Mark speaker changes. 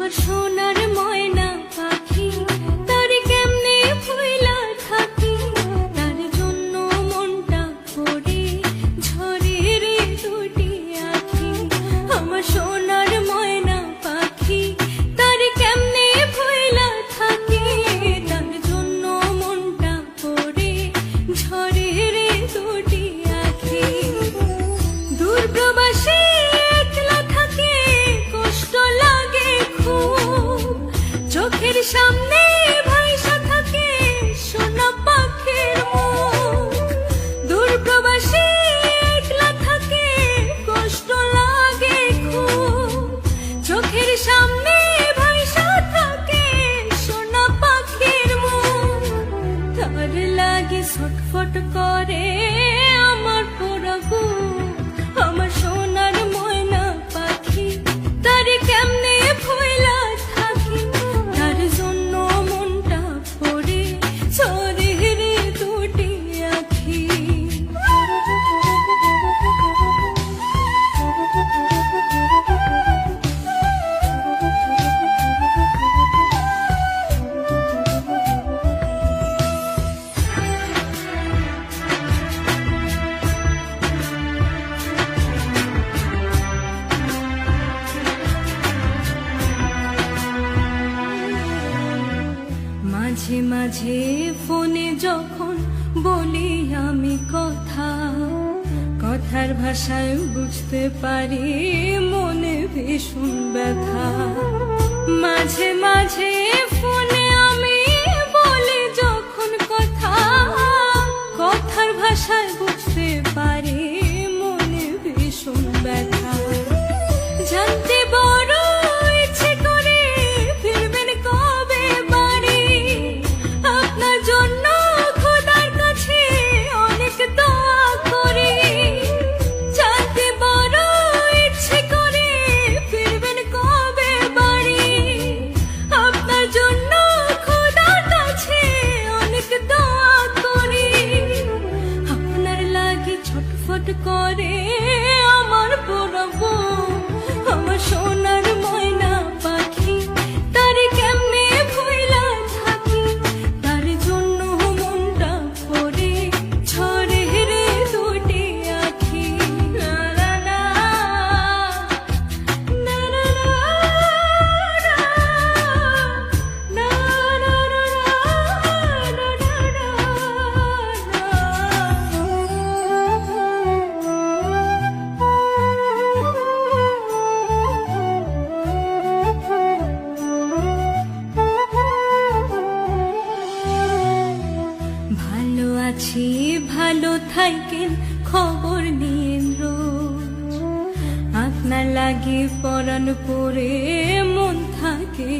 Speaker 1: আমার সোনার ময়না পাখি, তার কেমনে ভুইলা থাকি, তার জন্য মনটা করে ঝরে রে দুটি আখি। আমার সোনার ময়না পাখি, তার কেমনে ভুইলা থাকি, তার জন্য মনটা করে ঝরে রে দুটি আখি। দূর প্রবাসী একলা থাকে, কষ্ট লাগে খুব, চোখের সামনে ভাইসা থাকে সোনা পাখির মুখ। দূর প্রবাসী একলা থাকে, কষ্ট লাগে খুব, চোখের সামনে ভাইসা থাকে সোনা পাখির মুখ। তার লাগে ছটফট করে আমার পোড়া বুক। আমার সোনার ময়না পাখি, তার কেমনে ভুইলা থাকি, তার জন্য মনটা পড়ে ঝরে রে দুটি আখি। মাঝে মাঝে ফোনে যখন বলি আমি কথা, কথার ভাষায় বুঝতে পারি মনে ভীষণ ব্যথা। মাঝে মাঝে ফোনে আমি বলি যখন কথা, কথার ভাষায় বুঝতে পারি মনে ভীষণ ব্যথা। জানতে বড় ইচ্ছে করে ফিরবেন কবে বাড়ি, আপনার জন্য খোদার কাছে অনেক দোয়া করি। জানতে বড় ইচ্ছে করে ফিরবেন কবে বাড়ি, আপনার জন্য খোদার কাছে অনেক দোয়া করি। আপনার লাগি ছটফট করে আমার পোড়া বুক। আমার সোনার ময়না পাখি, তার কেমনে ভুইলা থাকি, তার জন্য মনটা পড়ে ঝরে রে দুটি আখি। লা লা লা, না না না, না না না, না না ভালো আছি, ভালো থাকেন, খবর নিয়েন রোজ। আপনার লাগে পরাণ পরে মন থাকে